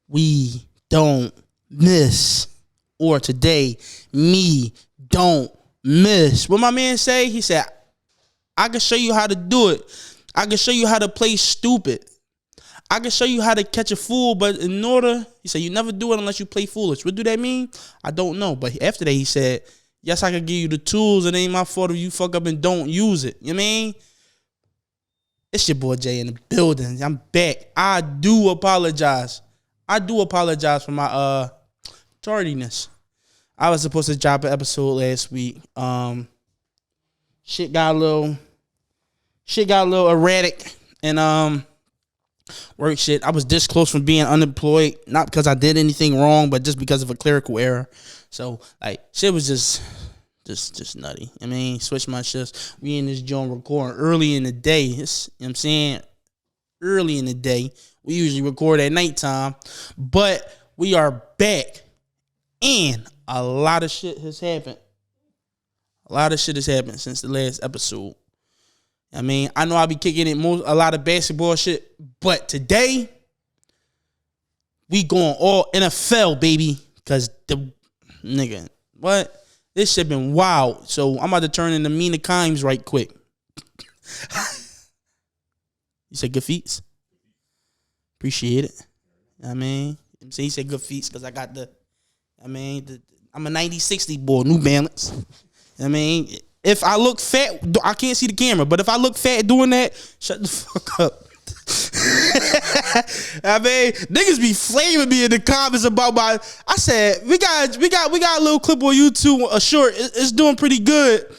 we don't miss. Or today, me don't miss. What my man say? He said, I can show you how to do it. I can show you how to play stupid. I can show you how to catch a fool, but in order, he said, you never do it unless you play foolish. What do that mean? I don't know. But after that, he said, yes, I can give you the tools. It ain't my fault if you fuck up and don't use it. You know what I mean? It's your boy Jay in the building. I'm back. I do apologize. For my tardiness. I was supposed to drop an episode last week. Shit got a little erratic and work shit. I was this close from being unemployed, not because I did anything wrong, but just because of a clerical error. So like shit was just nutty. I mean, switch my shifts. We in this joint recording early in the day. You know what I'm saying? Early in the day. We usually record at nighttime, but we are back, and a lot of shit has happened. A lot of shit has happened since the last episode. I mean, I know I'll be kicking it a lot of basketball shit, but today we going all NFL, baby, because the nigga, what? This shit been wild. So I'm about to turn into Mina Kimes right quick. You said good feats? Appreciate it. I mean, he said good feats because I got I'm a 90-60 boy, New Balance. I mean, if I look fat, I can't see the camera, but if I look fat doing that, shut the fuck up. I mean, niggas be flaming me in the comments about my. I said we got a little clip on YouTube, a short. It's doing pretty good.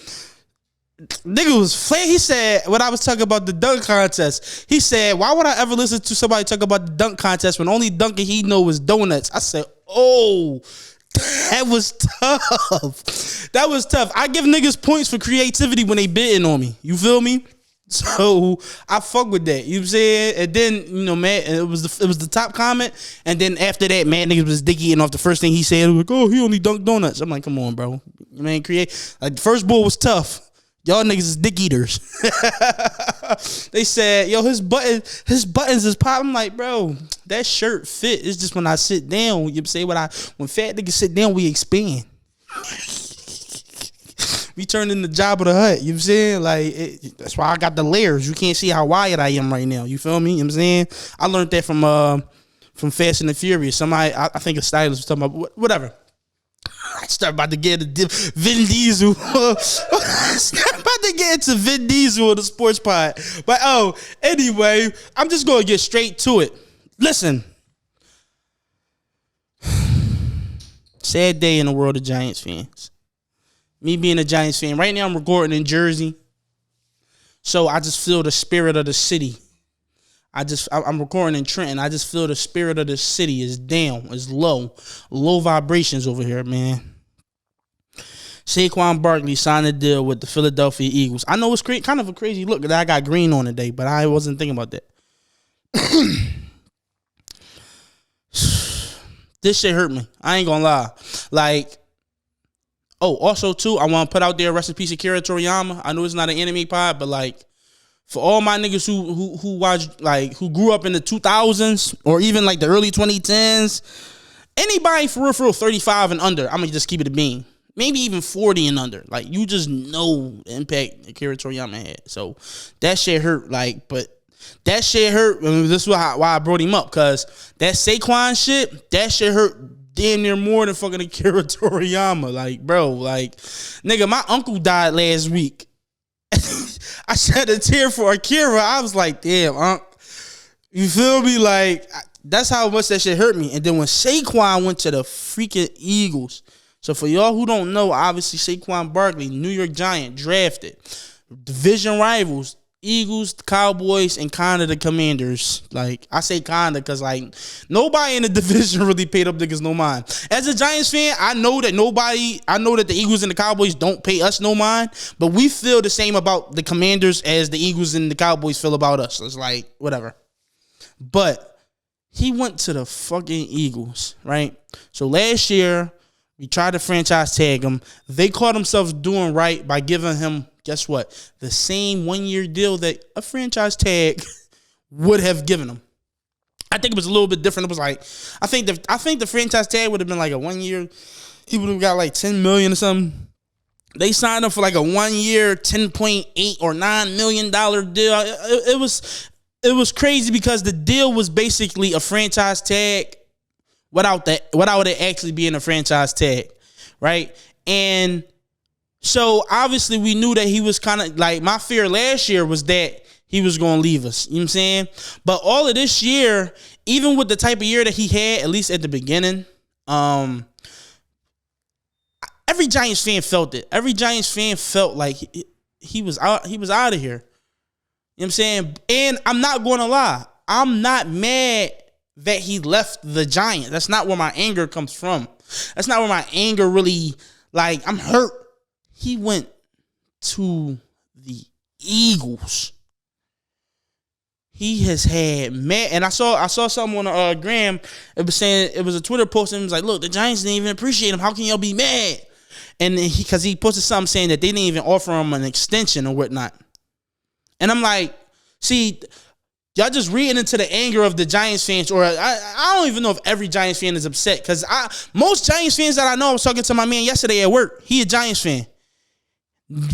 Nigga was flat. He said when I was talking about the dunk contest, he said, "Why would I ever listen to somebody talk about the dunk contest when only dunking he know is donuts?" I said, "Oh." That was tough. That was tough. I give niggas points for creativity when they bidding on me. You feel me? So I fuck with that. You know what I'm saying? And then, you know, man, it was the top comment. And then after that, man, niggas was dick eating off the first thing he said. Like, oh, he only dunked donuts. I'm like, come on, bro. You man, create. Like, the first bull was tough. Y'all niggas is dick eaters. They said, yo, his buttons is popping. I'm like, bro, that shirt fit. It's just when I sit down, you know what I'm saying? When fat niggas sit down, we expand. We turn into Jabba the Hutt. You know what I'm saying? Like, that's why I got the layers. You can't see how wired I am right now. You feel me? You know what I'm saying? I learned that from Fast and the Furious. Somebody, I think a stylist was talking about, whatever. I start about to get into Vin Diesel. Start about to get into Vin Diesel in the sports pod. But anyway, I'm just gonna get straight to it. Listen. Sad day in the world of Giants fans. Me being a Giants fan. Right now I'm recording in Jersey. So I just feel the spirit of the city. I'm recording in Trenton. I just feel the spirit of the city is down, is low vibrations over here, man. Saquon Barkley signed a deal with the Philadelphia Eagles. I know it's kind of a crazy look that I got green on today, but I wasn't thinking about that. This shit hurt me. I ain't gonna lie. Like, also too, I want to put out there rest in peace Akira Toriyama. I know it's not an anime pod, but like, for all my niggas who watched, like, who grew up in the 2000s or even like the early 2010s, anybody for real 35 and under, I'm gonna just keep it a bean. Maybe even 40 and under. Like, you just know the impact Akira Toriyama had. So that shit hurt. Like, but that shit hurt. I mean, this is why I brought him up, because that Saquon shit, that shit hurt damn near more than fucking Akira Toriyama. Like, bro, like, nigga, my uncle died last week. I shed a tear for Akira. I was like, damn, Unc. You feel me? Like, that's how much that shit hurt me. And then when Saquon went to the freaking Eagles. So for y'all who don't know, obviously Saquon Barkley, New York Giant, drafted. Division rivals, Eagles, Cowboys, and kind of the Commanders. Like, I say kind of because, like, nobody in the division really paid up niggas no mind. As a Giants fan, I know that the Eagles and the Cowboys don't pay us no mind, but we feel the same about the Commanders as the Eagles and the Cowboys feel about us. So it's like, whatever. But he went to the fucking Eagles, right? So last year, we tried to franchise tag him. They caught themselves doing right by giving him, guess what? The same 1-year deal that a franchise tag would have given him. I think it was a little bit different. It was like I think the franchise tag would have been like a 1 year. He would have got like $10 million or something. They signed him for like a 1 year, $10.8 or $9 million deal. It was crazy because the deal was basically a franchise tag without it actually being a franchise tag, right? And so obviously we knew that he was kind of like, my fear last year was that he was going to leave us. You know what I'm saying? But all of this year, even with the type of year that he had, at least at the beginning, every Giants fan felt it. Every Giants fan felt like he was out of here. You know what I'm saying? And I'm not going to lie. I'm not mad that he left the Giants. That's not where my anger comes from. That's not where my anger really, like, I'm hurt. He went to the Eagles. He has had and I saw something on Gram. It was saying, it was a Twitter post, and it was like, look, the Giants didn't even appreciate him. How can y'all be mad? And because he posted something saying that they didn't even offer him an extension or whatnot. And I'm like, see, y'all just reading into the anger of the Giants fans, or I don't even know if every Giants fan is upset, because most Giants fans that I know, I was talking to my man yesterday at work. He a Giants fan.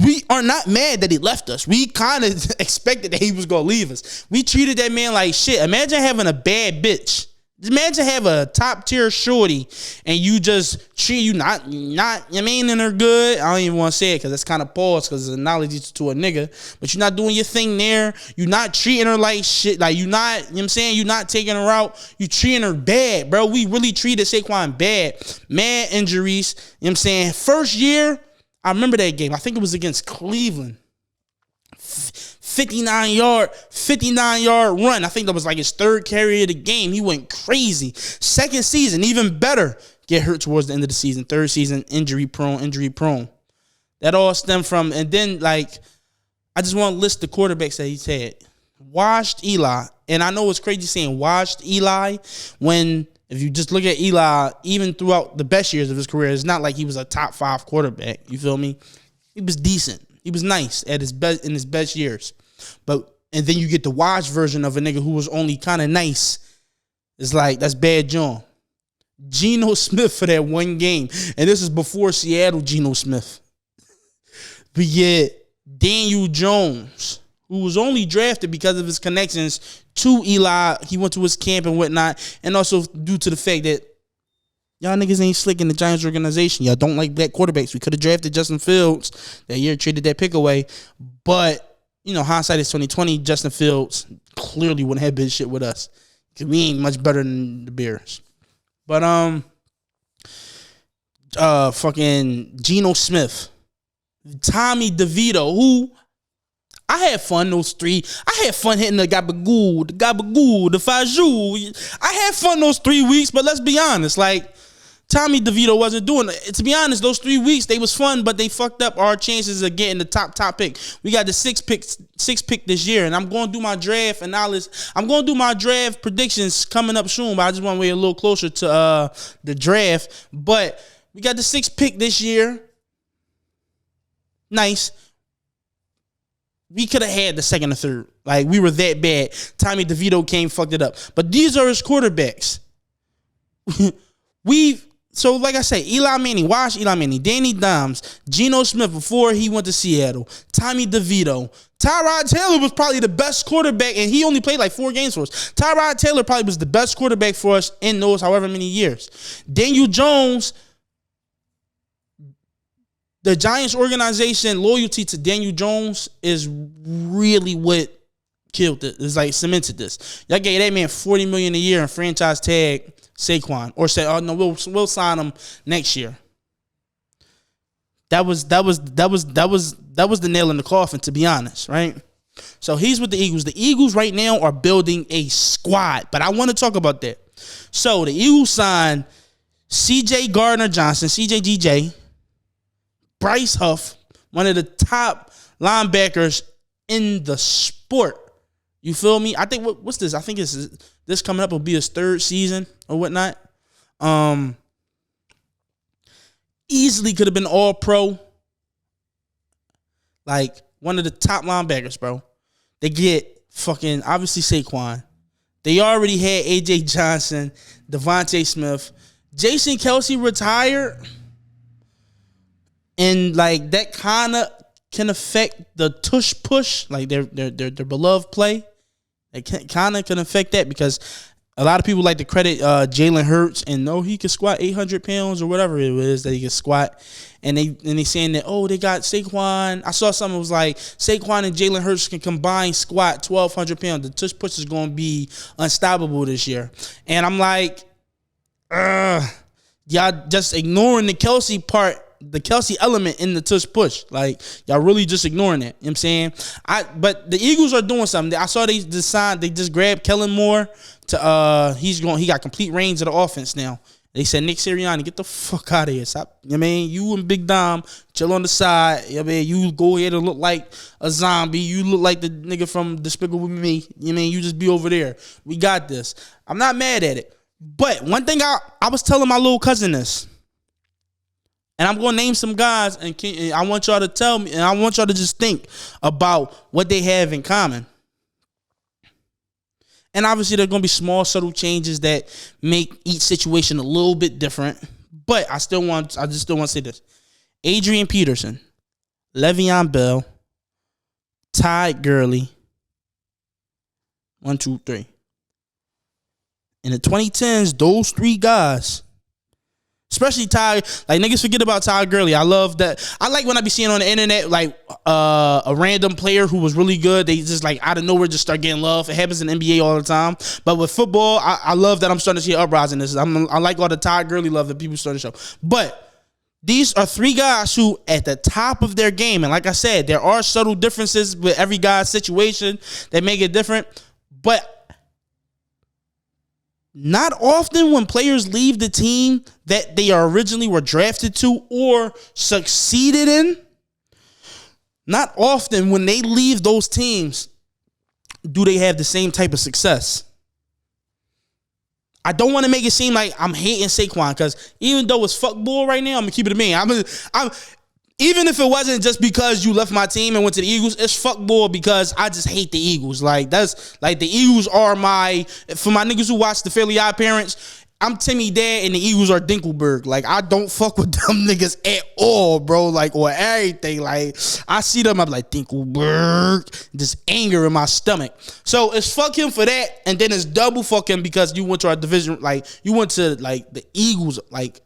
We are not mad that he left us. We kind of expected that he was going to leave us. We treated that man like shit. Imagine having a bad bitch. Imagine having a top tier shorty and you just treat you not you mean, and they're good. I don't even want to say it because that's kind of pause because it's an analogy to a nigga. But you're not doing your thing there. You're not treating her like shit. Like you're not, you know what I'm saying? You're not taking her out. You treating her bad, bro. We really treated Saquon bad. Mad injuries. You know what I'm saying? First year, I remember that game. I think it was against Cleveland. 59 yard run. I think that was like his third carry of the game. He went crazy. Second season, even better. Get hurt towards the end of the season. Third season, injury prone. That all stemmed from, and then like, I just want to list the quarterbacks that he's had. Washed Eli. And I know it's crazy saying washed Eli when, if you just look at Eli, even throughout the best years of his career, it's not like he was a top 5 quarterback. You feel me? He was decent. He was nice at his best in his best years. And then you get the washed version of a nigga who was only kind of nice. It's like, that's bad John. Geno Smith for that one game. And this is before Seattle Geno Smith. We get Daniel Jones, who was only drafted because of his connections to Eli. He went to his camp and whatnot. And also due to the fact that y'all niggas ain't slick in the Giants organization. Y'all don't like black quarterbacks. We could have drafted Justin Fields that year, traded that pick away. But, you know, hindsight is 2020. Justin Fields clearly wouldn't have been shit with us, because we ain't much better than the Bears. But fucking Geno Smith, Tommy DeVito, who I had fun those 3. I had fun hitting the gabagoo, the fajou. I had fun those 3 weeks, but let's be honest, like, Tommy DeVito wasn't doing it. To be honest, those 3 weeks, they was fun, but they fucked up our chances of getting the top pick. We got the sixth pick this year, and I'm going to do my draft analysis. I'm going to do my draft predictions coming up soon, but I just want to wait a little closer to the draft. But we got the 6th pick this year. Nice. We could have had the 2nd or 3rd. Like, we were that bad. Tommy DeVito came, fucked it up. But these are his quarterbacks. So, like I said, Eli Manning, watch Eli Manning, Danny Dimes, Geno Smith before he went to Seattle, Tommy DeVito. Tyrod Taylor was probably the best quarterback, and he only played like 4 games for us. Tyrod Taylor probably was the best quarterback for us in those however many years. Daniel Jones, the Giants organization, loyalty to Daniel Jones is really what killed it. It's like cemented this. Y'all gave that man $40 million a year in franchise tag Saquon, or say, oh no, we'll sign him next year. That was the nail in the coffin, to be honest, right? So he's with the Eagles. The Eagles right now are building a squad, but I want to talk about that. So the Eagles signed C.J. Gardner-Johnson, CJGJ, Bryce Huff, one of the top linebackers in the sport. You feel me? I think what's this? I think this coming up will be his 3rd season or whatnot. Easily could have been all pro. Like one of the top linebackers, bro. They get fucking obviously Saquon. They already had A.J. Johnson, Devontae Smith. Jason Kelce retired. And, like, that kind of can affect the tush push, like their beloved play. It kind of can affect that because a lot of people like to credit Jalen Hurts and know he can squat 800 pounds or whatever it is that he can squat. And they saying that, oh, they got Saquon. I saw something that was like Saquon and Jalen Hurts can combine squat 1,200 pounds. The tush push is going to be unstoppable this year. And I'm like, y'all just ignoring the Kelce part, the Kelce element in the tush push. Like, y'all really just ignoring it. You know what I'm saying? But the Eagles are doing something. I saw they just grabbed Kellen Moore to he got complete reins of the offense now. They said, Nick Sirianni, get the fuck out of here. Stop. You know what I mean? You and Big Dom chill on the side. You know what I mean? You go ahead and look like a zombie. You look like the nigga from Despicable Me. You know what I mean? You just be over there. We got this. I'm not mad at it. But one thing I was telling my little cousin this, and I'm going to name some guys, and I want y'all to tell me, and I want y'all to just think about what they have in common. And obviously, there are going to be small, subtle changes that make each situation a little bit different. But I just still want to say this. Adrian Peterson, Le'Veon Bell, Ty Gurley. 1, 2, 3. In the 2010s, those three guys, especially Ty, like niggas forget about Ty Gurley. I love that. I like when I be seeing on the internet like a random player who was really good. They just like out of nowhere just start getting love. It happens in the NBA all the time. But with football, I love that I'm starting to see an uprising. I like all the Ty Gurley love that people starting to show. But these are three guys who at the top of their game, and like I said, there are subtle differences with every guy's situation that make it different. But not often when players leave the team that they originally were drafted to or succeeded in, not often when they leave those teams do they have the same type of success. I don't want to make it seem like I'm hating Saquon because even though it's fuckball right now, I'm going to keep it a man. Even if it wasn't just because you left my team and went to the Eagles, it's fuckball because I just hate the Eagles. Like, that's like the Eagles are for my niggas who watch the Fairly Odd Parents, I'm Timmy Dad and the Eagles are Dinkelberg. Like, I don't fuck with them niggas at all, bro. Like, or everything. Like, I see them, I'm like, Dinkelberg. Just anger in my stomach. So, it's fuck him for that. And then it's double fuck him because you went to our division. Like, you went to, like, the Eagles. Like,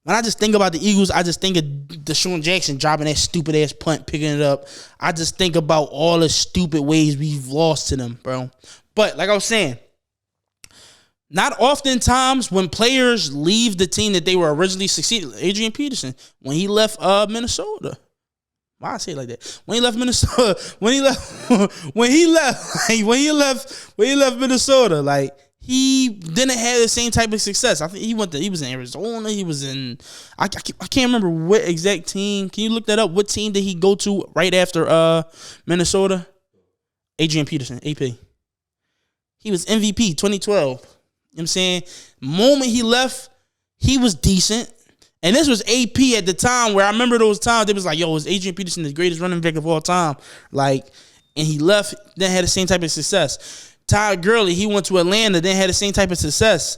when I just think about the Eagles, I just think of Deshaun Jackson dropping that stupid-ass punt, picking it up. I just think about all the stupid ways we've lost to them, bro. But, like I was saying, not oftentimes when players leave the team that they were originally succeeding. Adrian Peterson, when he left Minnesota. Why I say it like that? When he left Minnesota, when he left Minnesota, like, he didn't have the same type of success. I think he was in Arizona. He was in, I can't remember what exact team. Can you look that up? What team did he go to right after Minnesota? Adrian Peterson, AP. He was MVP 2012. You know what I'm saying? Moment he left, he was decent. And this was AP at the time where I remember those times they was like, yo, is Adrian Peterson the greatest running back of all time? Like, and he left, then had the same type of success. Ty Gurley, he went to Atlanta, then had the same type of success.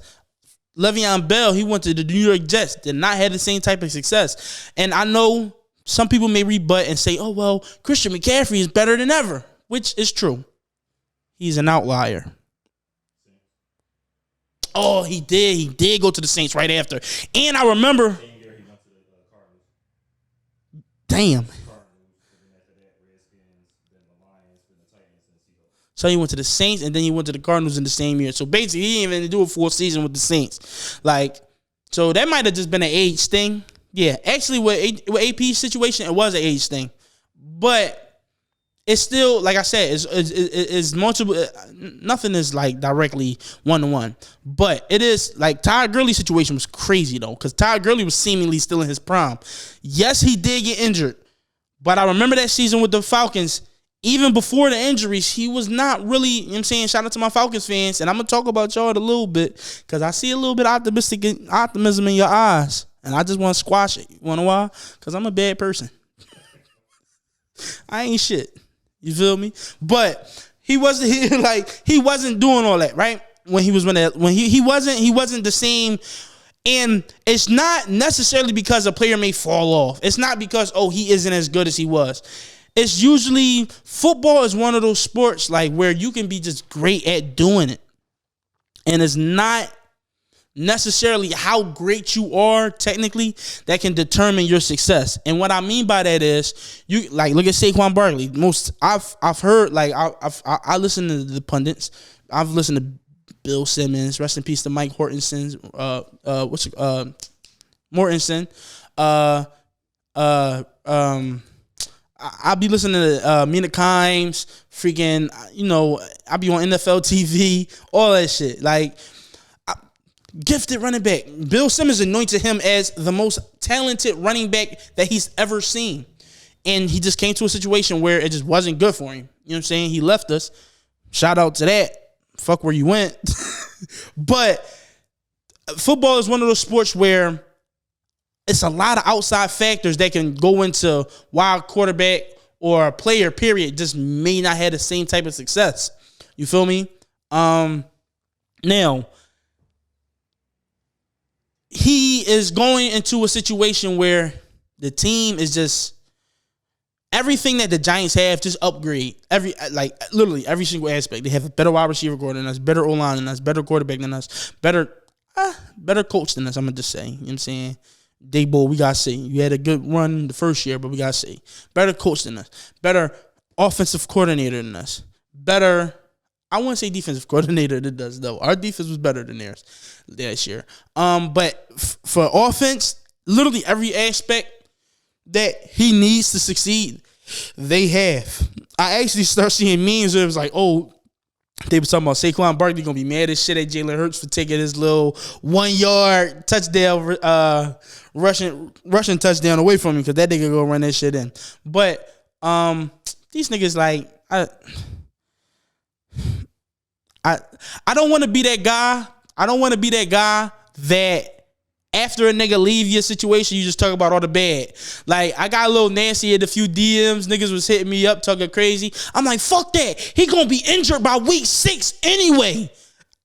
Le'Veon Bell, he went to the New York Jets, did not have the same type of success. And I know some people may rebut and say, oh, well, Christian McCaffrey is better than ever, which is true. He's an outlier. Oh, he did. He did go to the Saints right after. And I remember. Damn. So he went to the Saints and then he went to the Cardinals in the same year. So basically, he didn't even do a full season with the Saints. Like, so that might have just been an age thing. Yeah, actually, with AP's situation, it was an age thing. But it's still, like I said, it's multiple. Nothing is like directly 1-to-1. But it is like Ty Gurley's situation was crazy though, because Ty Gurley was seemingly still in his prime. Yes, he did get injured, but I remember that season with the Falcons. Even before the injuries, he was not really, you know what I'm saying, shout out to my Falcons fans, and I'm going to talk about y'all a little bit, because I see a little bit of optimism in your eyes, and I just want to squash it. You want to know why? Because I'm a bad person. I ain't shit. You feel me? But he wasn't doing all that, right? When he wasn't the same. And it's not necessarily because a player may fall off. It's not because, he isn't as good as he was. It's usually, football is one of those sports like where you can be just great at doing it. And it's not necessarily how great you are technically that can determine your success. And what I mean by that is, you like look at Saquon Barkley. I've heard, like, I listen to the pundits. I've listened to Bill Simmons, rest in peace to Mike Mortensen. Mortensen. I'll be listening to Mina Kimes, freaking, I'll be on NFL TV, all that shit. Like, gifted running back. Bill Simmons anointed him as the most talented running back that he's ever seen. And he just came to a situation where it just wasn't good for him. You know what I'm saying? He left us. Shout out to that. Fuck where you went. But football is one of those sports where it's a lot of outside factors that can go into why a quarterback or a player, period, just may not have the same type of success. You feel me? Now, he is going into a situation where the team is just everything that the Giants have, just upgrade. Literally every single aspect. They have a better wide receiver core than us, better O-line than us, better quarterback than us, better coach than us, I'm going to just say. You know what I'm saying? Daybo, we got to say. You had a good run the first year, but we got to say. Better coach than us. Better offensive coordinator than us. Better, I wouldn't say defensive coordinator than us, though. Our defense was better than theirs last year. But for offense, literally every aspect that he needs to succeed, they have. I actually start seeing memes where it was like, they were talking about Saquon Barkley gonna be mad as shit at Jalen Hurts for taking his little 1 yard touchdown, rushing touchdown away from him because that nigga go run that shit in. But these niggas, like, I don't want to be that guy. I don't want to be that guy that after a nigga leave your situation, you just talk about all the bad. Like, I got a little nasty at a few DMs. Niggas was hitting me up, talking crazy. I'm like, fuck that. He gonna be injured by week 6 anyway.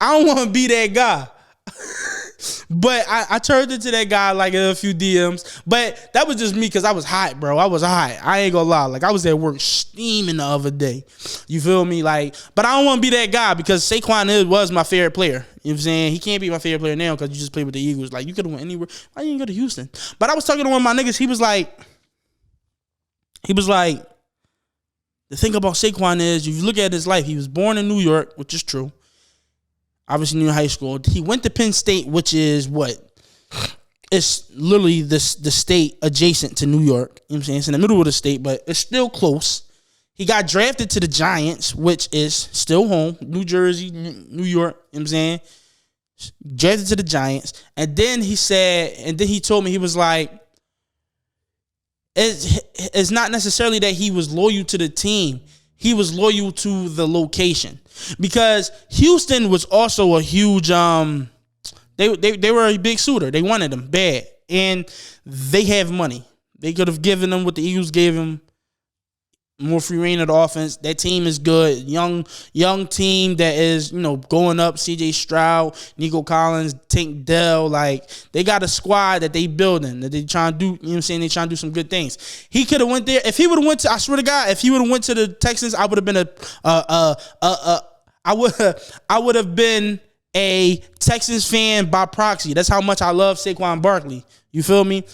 I don't want to be that guy. But I turned into that guy like in a few DMs. But that was just me because I was hot, bro. I was hot. I ain't gonna lie. Like, I was at work steaming the other day. You feel me? Like, but I don't want to be that guy because Saquon was my favorite player. You know what I'm saying? He can't be my favorite player now because you just played with the Eagles. Like, you could have went anywhere. Why you didn't go to Houston? But I was talking to one of my niggas. He was like, the thing about Saquon is, if you look at his life, he was born in New York, which is true. Obviously, New high school. He went to Penn State, which is what? It's literally the state adjacent to New York. You know what I'm saying? It's in the middle of the state, but it's still close. He got drafted to the Giants, which is still home. New Jersey, New York. You know what I'm saying? Drafted to the Giants. And then he told me, he was like, it's not necessarily that he was loyal to the team. He was loyal to the location. Because Houston was also a huge they were a big suitor. They wanted him bad. And they have money. They could have given him what the Eagles gave him. More free reign of the offense. That team is good. Young team that is, going up. CJ Stroud, Nico Collins, Tank Dell. Like, they got a squad that they building, that they trying to do, you know what I'm saying? They trying to do some good things. He could have went there. If he would have went to, I swear to God, if he would have went to the Texans, I would have been I would have been a Texans fan by proxy. That's how much I love Saquon Barkley. You feel me?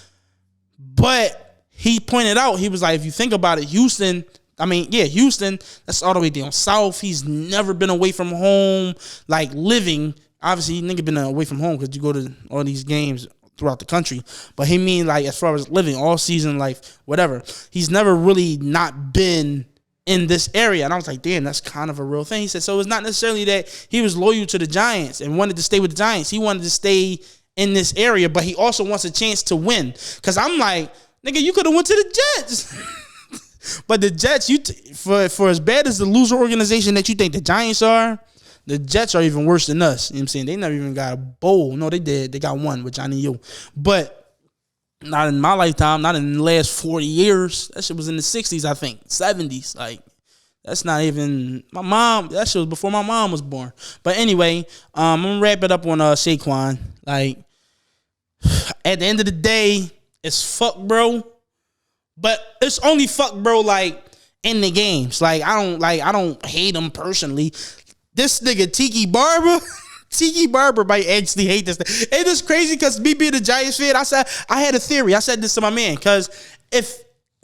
But he pointed out, he was like, if you think about it, Houston, that's all the way down south. He's never been away from home, like living. Obviously, nigga been away from home because you go to all these games throughout the country. But he mean, like, as far as living, all season, life, whatever. He's never really not been in this area. And I was like, damn, that's kind of a real thing. He said, so it's not necessarily that he was loyal to the Giants and wanted to stay with the Giants. He wanted to stay in this area, but he also wants a chance to win. Because I'm like, nigga, you could have went to the Jets. But the Jets, for as bad as the loser organization that you think the Giants are, the Jets are even worse than us. You know what I'm saying? They never even got a bowl. No, they did. They got one with Johnny U. But not in my lifetime, not in the last 40 years. That shit was in the 60s, I think. 70s. Like, That's not even my mom. That shit was before my mom was born. But anyway, I'm gonna wrap it up on Saquon. Like, at the end of the day, it's fuck, bro. But it's only fuck, bro. Like in the games. Like I don't hate him personally. This nigga Tiki Barber. Tiki Barber might actually hate this thing. And it's crazy because me being a Giants fan, I had a theory. I said this to my man because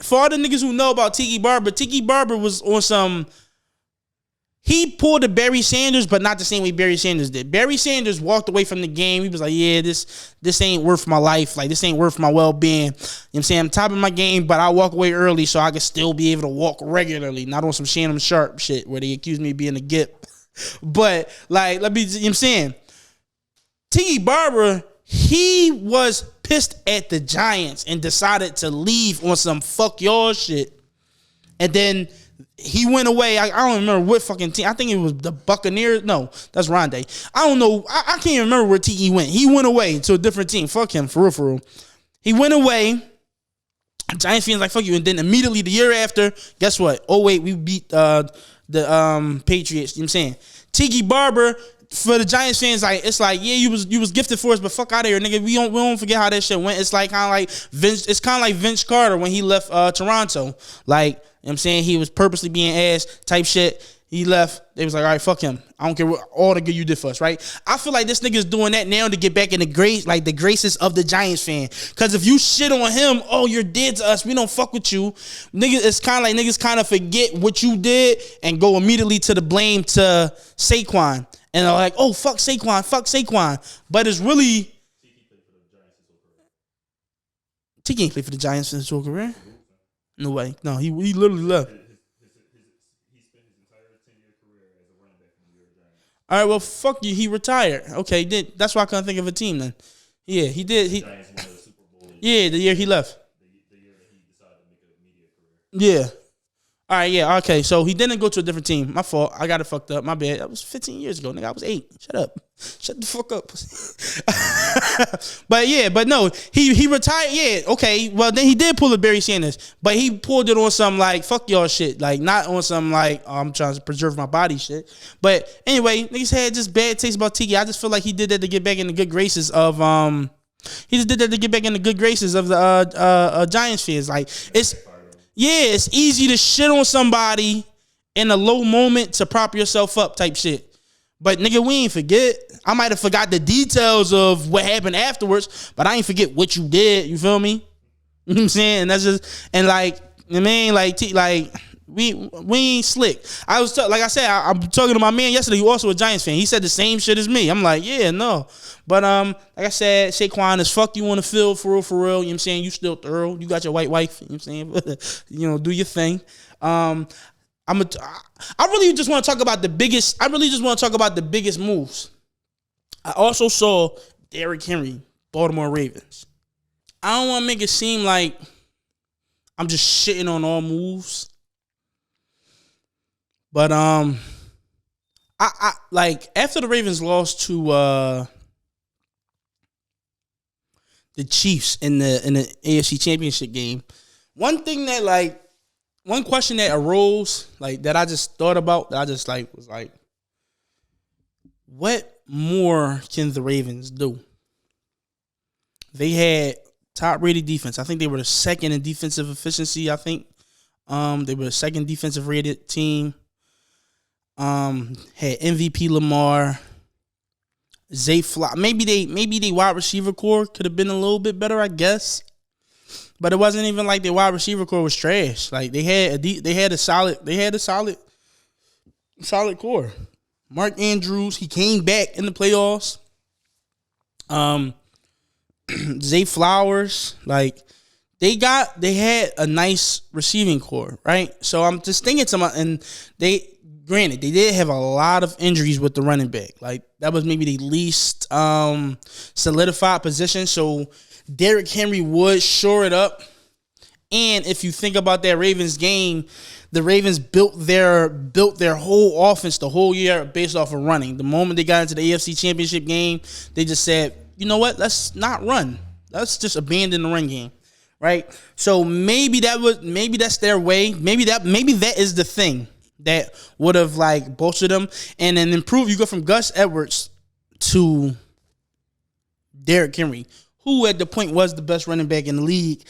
for all the niggas who know about Tiki Barber was on some. He pulled a Barry Sanders, but not the same way Barry Sanders did. Barry Sanders walked away from the game. He was like, yeah, this ain't worth my life. Like, this ain't worth my well-being. You know what I'm saying? I'm top of my game, but I walk away early so I can still be able to walk regularly, not on some Shannon Sharp shit where they accuse me of being a gip. But, like, you know what I'm saying? Tiki Barber, he was pissed at the Giants and decided to leave on some fuck y'all shit. And then he went away. I don't remember what fucking team. I think it was the Buccaneers. No, that's Rondé. I don't know. I can't even remember where Tiki went. He went away to a different team. Fuck him, for real. He went away. Giants fans like, fuck you. And then immediately the year after, guess what? Oh, wait, we beat the Patriots. You know what I'm saying? Tiki Barber, for the Giants fans, like, it's like, yeah, you was gifted for us, but fuck out of here, nigga. We don't forget how that shit went. It's like kind of like Vince Carter when he left Toronto. Like, you know what I'm saying? He was purposely being ass type shit. He left. They was like, all right, fuck him. I don't care what all the good you did for us, right? I feel like this nigga's doing that now to get back in the graces of the Giants fan. Because if you shit on him, oh, you're dead to us. We don't fuck with you. Niggas, it's kind of like niggas kind of forget what you did and go immediately to the blame to Saquon. And they're like, oh, fuck Saquon. But it's really... Tiki ain't played for the Giants in his whole career. No way. No, he literally left. He spent his entire 10-year career as a running back in the New York Giants. All right, well, fuck you. He retired. Okay, that's why I couldn't think of a team then. Yeah, he did. The Giants won the Super Bowl. Yeah, the year he left. The year that he decided to make a media career. Yeah. All right, yeah, okay. So he didn't go to a different team. My fault. I got it fucked up. My bad. That was 15 years ago, nigga. I was 8. Shut up. Shut the fuck up. but no, he retired. Yeah, okay. Well, then he did pull a Barry Sanders, but he pulled it on some like fuck y'all shit, like not on some like I'm trying to preserve my body shit. But anyway, niggas had just bad taste about Tiki. I just feel like he did that to get back in the good graces of He just did that to get back in the good graces of the Giants fans. Like it's easy to shit on somebody in a low moment to prop yourself up type shit. But nigga, we ain't forget. I might have forgot the details of what happened afterwards, but I ain't forget what you did. You feel me? You know what I'm saying? And that's just, and like, I mean, like we ain't slick. I was like I said, I'm talking to my man yesterday, who also a Giants fan. He said the same shit as me. I'm like, yeah, no. But like I said, Saquon is fuck you on the field for real. You know what I'm saying? You still thorough. You got your white wife. You know what I'm saying? You know, do your thing. I really just want to talk about the biggest. I really just want to talk about the biggest moves. I also saw Derrick Henry, Baltimore Ravens. I don't want to make it seem like I'm just shitting on all moves, but I like after the Ravens lost to the Chiefs in the AFC Championship game, one question that arose, like that I just thought about, that I just like was like, what more can the Ravens do? They had top rated defense. I think they were the second in defensive efficiency. I think they were the second defensive rated team. Had MVP Lamar, Zay Fly. Maybe they wide receiver core could have been a little bit better, I guess. But it wasn't even like their wide receiver core was trash. Like they had a solid core. Mark Andrews, he came back in the playoffs. Zay Flowers, like they had a nice receiving core, right? So I'm just thinking to and they did have a lot of injuries with the running back. Like that was maybe the least solidified position. So Derrick Henry would shore it up. And if you think about that Ravens game, the Ravens built their whole offense the whole year based off of running. The moment they got into the AFC Championship game, they just said, you know what? Let's not run. Let's just abandon the run game, right? So maybe that's their way. Maybe that is the thing. that would have like bolstered them and then improve. You go from Gus Edwards to Derrick Henry, who at the point was the best running back in the league.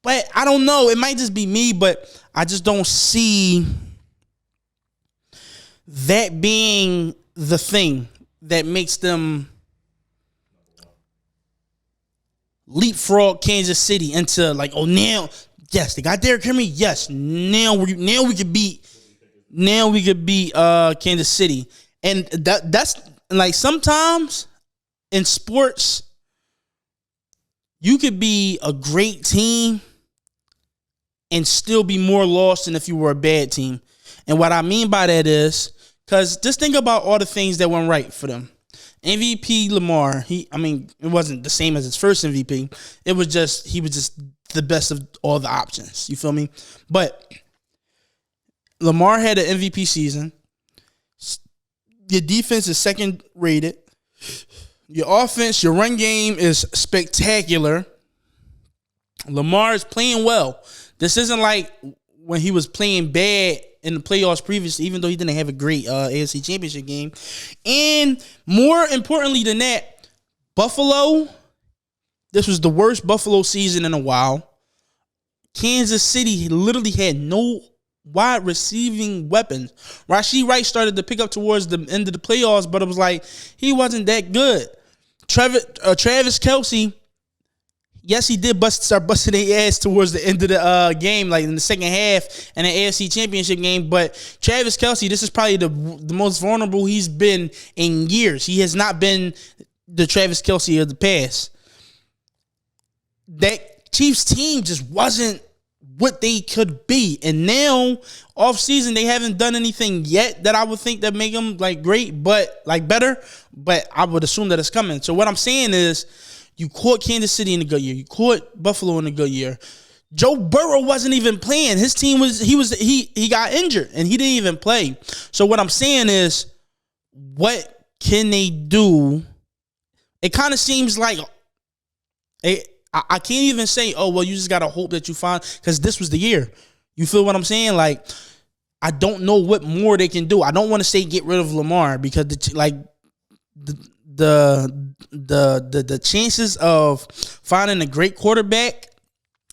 But I don't know. It might just be me, but I just don't see that being the thing that makes them leapfrog Kansas City into like, oh, now, yes, they got Derrick Henry. Yes, now we could beat Kansas City. And that's like sometimes in sports, you could be a great team and still be more lost than if you were a bad team. And what I mean by that is, because just think about all the things that went right for them. MVP Lamar, it wasn't the same as his first MVP. He was just the best of all the options. You feel me? But Lamar had an MVP season. Your defense is second rated. Your offense, your run game is spectacular. Lamar is playing well. This isn't like when he was playing bad in the playoffs previously, even though he didn't have a great AFC Championship game. And more importantly than that, Buffalo, this was the worst Buffalo season in a while. Kansas City literally had no wide receiving weapons. Rashee Rice started to pick up towards the end of the playoffs, but it was like he wasn't that good. Travis Kelce, yes, he did start busting their ass towards the end of the game, like in the second half in the AFC Championship game. But Travis Kelce, this is probably the most vulnerable he's been in years. He has not been the Travis Kelce of the past. That Chiefs team just wasn't what they could be. And now, off season, they haven't done anything yet that I would think that make them like great, but like better. But I would assume that it's coming. So what I'm saying is, you caught Kansas City in a good year. You caught Buffalo in a good year. Joe Burrow wasn't even playing. His team he got injured and he didn't even play. So what I'm saying is, what can they do? It kind of seems like I can't even say, oh, well, you just got to hope that you find, because this was the year. You feel what I'm saying? Like, I don't know what more they can do. I don't want to say get rid of Lamar, because the chances of finding a great quarterback,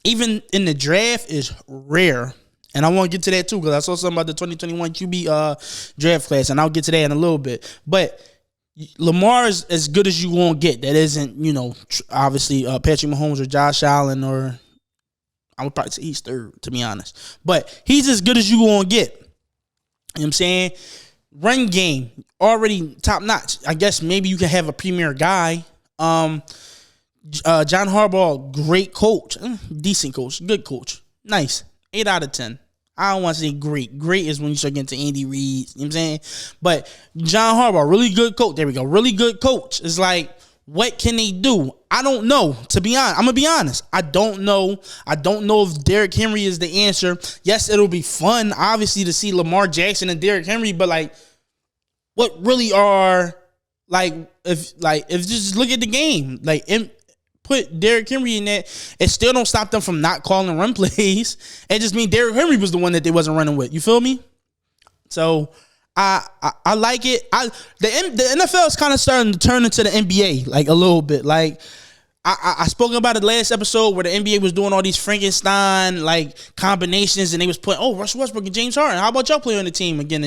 even in the draft, is rare. And I want to get to that too, because I saw something about the 2021 QB draft class, and I'll get to that in a little bit. But Lamar is as good as you won't get. That isn't, obviously Patrick Mahomes or Josh Allen, or I would probably say he's third, to be honest. But he's as good as you won't get. You know what I'm saying? Run game, already top notch. I guess maybe you can have a premier guy. John Harbaugh, great coach. Decent coach. Good coach. Nice. 8 out of 10. I don't want to say great. Great is when you start getting to Andy Reid. You know what I'm saying? But John Harbaugh, really good coach. There we go. Really good coach. It's like, what can they do? I don't know. To be honest, I'm going to be honest. I don't know. I don't know if Derrick Henry is the answer. Yes, it'll be fun, obviously, to see Lamar Jackson and Derrick Henry, but like, what really are, if just look at the game, put Derrick Henry in that, it still don't stop them from not calling run plays. It just means Derrick Henry was the one that they wasn't running with. You feel me? So I like it. The NFL is kind of starting to turn into the NBA, like a little bit. Like I spoke about it last episode where the NBA was doing all these Frankenstein like combinations, and they was putting, oh, Russell Westbrook and James Harden. How about y'all play on the team again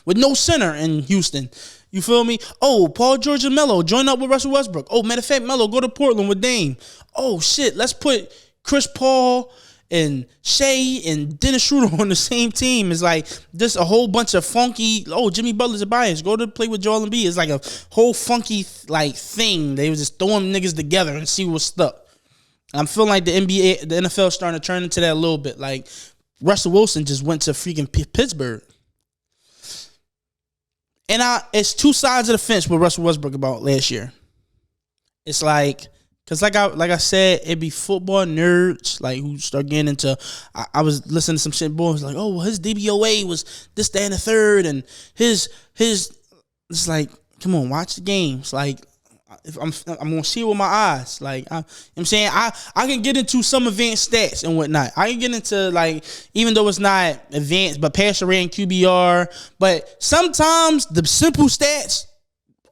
with no center in Houston? You feel me? Oh, Paul George and Melo join up with Russell Westbrook. Oh, matter of fact, Melo go to Portland with Dame. Oh shit, let's put Chris Paul and Shea and Dennis Schroeder on the same team. It's like just a whole bunch of funky. Oh, Jimmy Butler's a bias. Go to play with Joel Embiid. It's like a whole funky like thing. They was just throwing niggas together and see what's stuck. I'm feeling like the NFL is starting to turn into that a little bit. Like Russell Wilson just went to freaking Pittsburgh. And it's two sides of the fence with Russell Westbrook about last year. It's like, because like I said, it'd be football nerds like who start getting into. I was listening to some shit. Boys like, oh, well, his DBOA was this, that, and the third, and his. It's like, come on, watch the games. Like, If I'm gonna see it with my eyes. Like I'm saying, I can get into some advanced stats and whatnot. I can get into like, even though it's not advanced, but passer rating, QBR. But sometimes the simple stats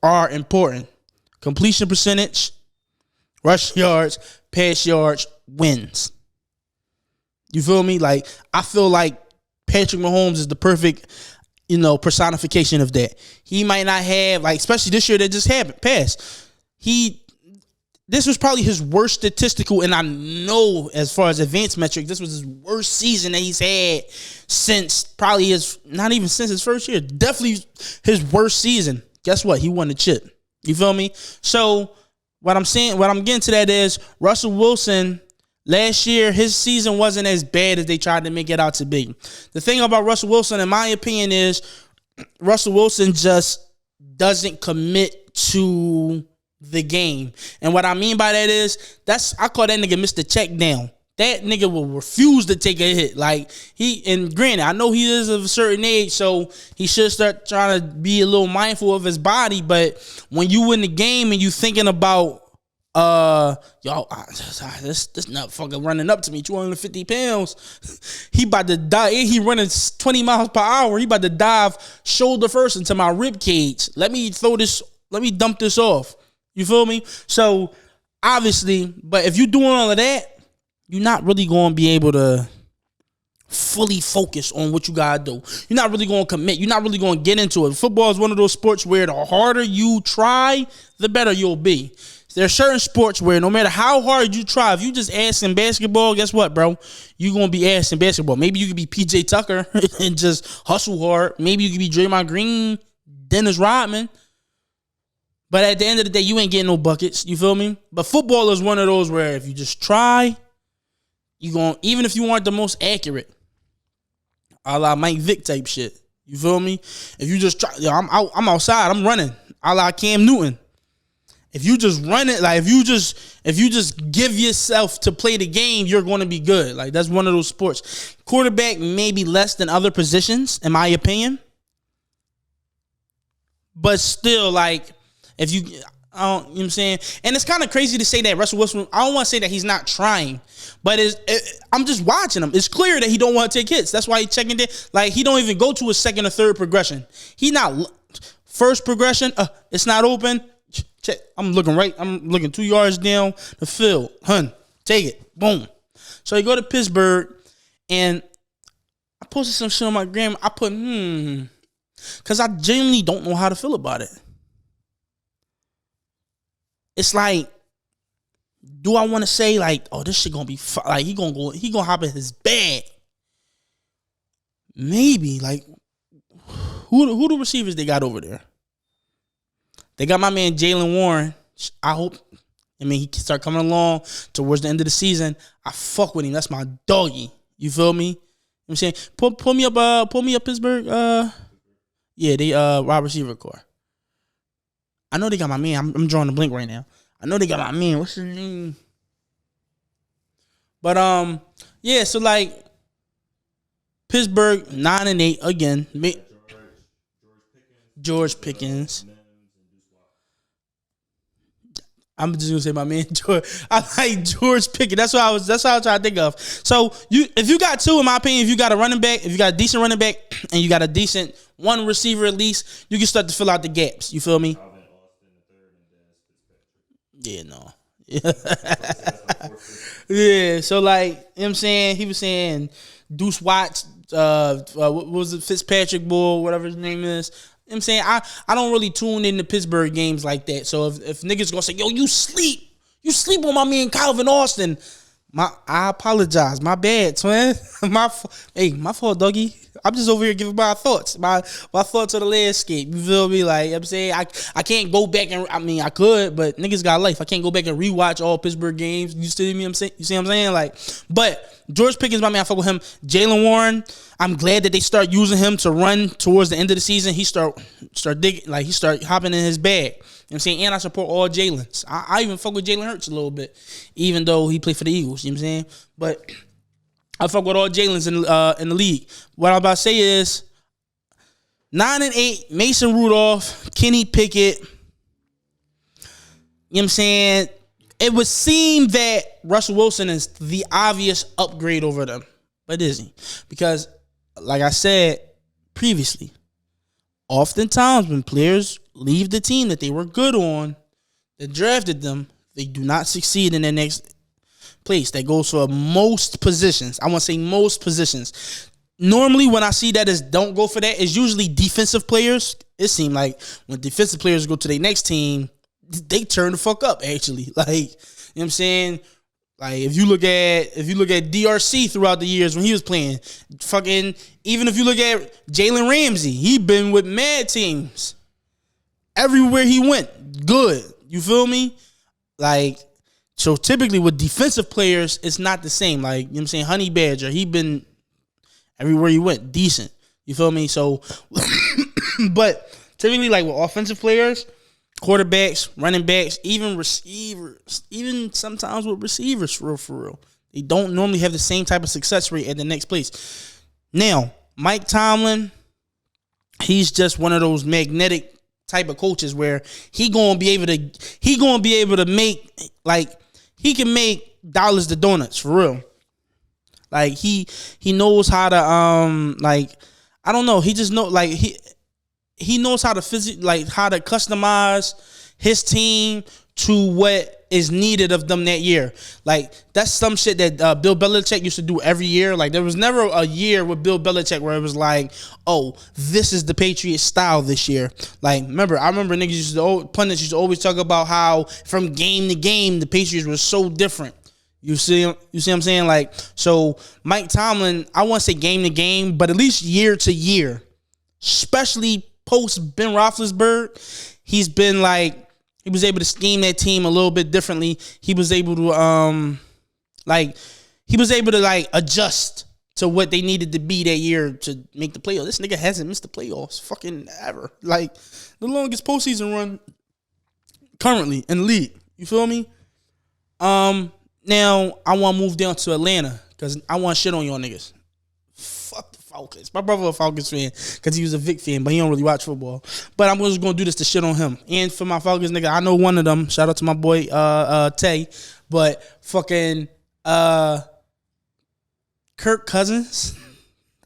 are important. Completion percentage, rush yards, pass yards, wins. You feel me? Like, I feel like Patrick Mahomes is the perfect, personification of that. He might not have, like, especially this year that just passed. This was probably his worst statistical, and I know as far as advanced metric, this was his worst season that he's had since not even since his first year. Definitely his worst season. Guess what? He won the chip. You feel me? So what I'm getting to that is Russell Wilson, last year, his season wasn't as bad as they tried to make it out to be. The thing about Russell Wilson, in my opinion, is Russell Wilson just doesn't commit to the game. And what I mean by that is, I call that nigga Mr. Check Down. That nigga will refuse to take a hit. Like, and granted, I know he is of a certain age, so he should start trying to be a little mindful of his body. But when you in the game and you thinking about, this nut fucking running up to me, 250 pounds. He about to die. He running 20 miles per hour. He about to dive shoulder first into my rib cage. Let me dump this off. You feel me? So, obviously, but if you're doing all of that, you're not really going to be able to fully focus on what you got to do. You're not really going to commit. You're not really going to get into it. Football is one of those sports where the harder you try, the better you'll be. There are certain sports where no matter how hard you try, if you just ass in basketball, guess what, bro? You're going to be ass in basketball. Maybe you could be PJ Tucker and just hustle hard. Maybe you could be Draymond Green, Dennis Rodman. But at the end of the day, you ain't getting no buckets. You feel me? But football is one of those where if you just try, even if you aren't the most accurate, a la Mike Vick type shit. You feel me? If you just try, I'm outside, I'm running, a la Cam Newton. If you just run it, like if you just give yourself to play the game, you're going to be good. Like, that's one of those sports. Quarterback maybe less than other positions, in my opinion. But still, like, if you, you know what I'm saying? And it's kind of crazy to say that Russell Wilson, I don't want to say that he's not trying, but I'm just watching him. It's clear that he don't want to take hits. That's why he's checking it. Like, he don't even go to a second or third progression. He not first progression. It's not open. Check. I'm looking 2 yards down the field. Take it. Boom. So you go to Pittsburgh, and I posted some shit on my gram. I put, because I genuinely don't know how to feel about it. It's like, do I want to say like, oh, this shit gonna be like he gonna hop in his bag? Maybe. Like, who the receivers they got over there? They got my man Jaylen Warren. He can start coming along towards the end of the season. I fuck with him. That's my doggy. You feel me? You know what I'm saying? Pull me up Pittsburgh. Yeah, they wide receiver core. I know they got my man. I'm drawing the blink right now. I know they got my man. What's his name? But yeah. So like Pittsburgh 9-8 again. George Pickens. I'm just gonna say my man George. I like George Pickens. That's what I was trying to think of. So if you got two, in my opinion, if you got a running back, if you got a decent running back, and you got a decent one receiver at least, you can start to fill out the gaps. You feel me? Yeah, no. Yeah, so like, you know what I'm saying? He was saying Deuce Watts, what was it, Fitzpatrick Bull, whatever his name is. You know what I'm saying? I don't really tune into Pittsburgh games like that. So if niggas gonna say, yo, you sleep on my man Calvin Austin, I apologize. My bad, twin. My fault, doggy. I'm just over here giving my thoughts. My thoughts on the landscape. You feel me? Like, you know what I'm saying, I can't go back and, I could, but niggas got life. I can't go back and rewatch all Pittsburgh games. You see me? You see what I'm saying? Like, but George Pickens, my man, I fuck with him. Jaylen Warren, I'm glad that they start using him to run towards the end of the season. He start digging, like he start hopping in his bag. You know what I'm saying? And I support all Jalen's. I even fuck with Jalen Hurts a little bit, even though he played for the Eagles. You know what I'm saying? But I fuck with all Jalen's in the league. What I'm about to say is 9-8, Mason Rudolph, Kenny Pickett, what I'm saying? It would seem that Russell Wilson is the obvious upgrade over them. But is he? Because, like I said previously, oftentimes when players leave the team that they were good on, that drafted them, they do not succeed in their next place. That goes for most positions. I want to say most positions. Normally, when I see that as don't go for that, it's usually defensive players. It seems like when defensive players go to their next team, they turn the fuck up, actually. Like, you know what I'm saying? Like, if you look at DRC throughout the years when he was playing, fucking, even if you look at Jalen Ramsey, he been with mad teams. Everywhere he went, good. You feel me? Like, so typically with defensive players, it's not the same. Like, you know what I'm saying? Honey Badger, he been everywhere he went, decent. You feel me? So, but typically, like with offensive players, quarterbacks, running backs, even receivers, even sometimes with receivers, for real. They don't normally have the same type of success rate at the next place. Now, Mike Tomlin, he's just one of those magnetic type of coaches where he gonna be able to make, like, he can make dollars to donuts for real. Like he knows how to like, I don't know, he just know, like, he knows how to how to customize his team to what is needed of them that year. Like, that's some shit that Bill Belichick used to do every year. Like, there was never a year with Bill Belichick where it was like, oh, this is the Patriots style this year. Like, I remember niggas pundits used to always talk about how from game to game the Patriots were so different. You see what I'm saying? Like, so Mike Tomlin, I won't say game to game, but at least year to year, especially post Ben Roethlisberger, he's been like, he was able to scheme that team a little bit differently. He was able to adjust to what they needed to be that year to make the playoffs. This nigga hasn't missed the playoffs fucking ever. Like, the longest postseason run currently in the league. You feel me? Now I want to move down to Atlanta because I want shit on y'all niggas. Fuck the Falcons. My brother a Falcons fan because he was a Vic fan, but he don't really watch football. But I'm just gonna do this to shit on him. And for my Falcons nigga, I know one of them. Shout out to my boy Tay. But fucking Kirk Cousins.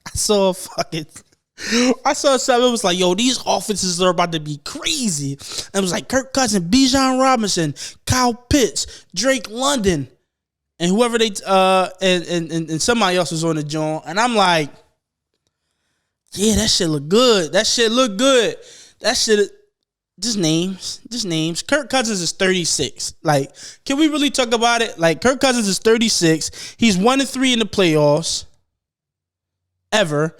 I saw something. It was like, yo, these offenses are about to be crazy. And it was like Kirk Cousins, Bijan Robinson, Kyle Pitts, Drake London, and whoever they and somebody else was on the joint. And I'm like, yeah, that shit look good. That shit, just names. Kirk Cousins is 36. Like, can we really talk about it? Like, Kirk Cousins is 36. He's 1-3 in the playoffs ever.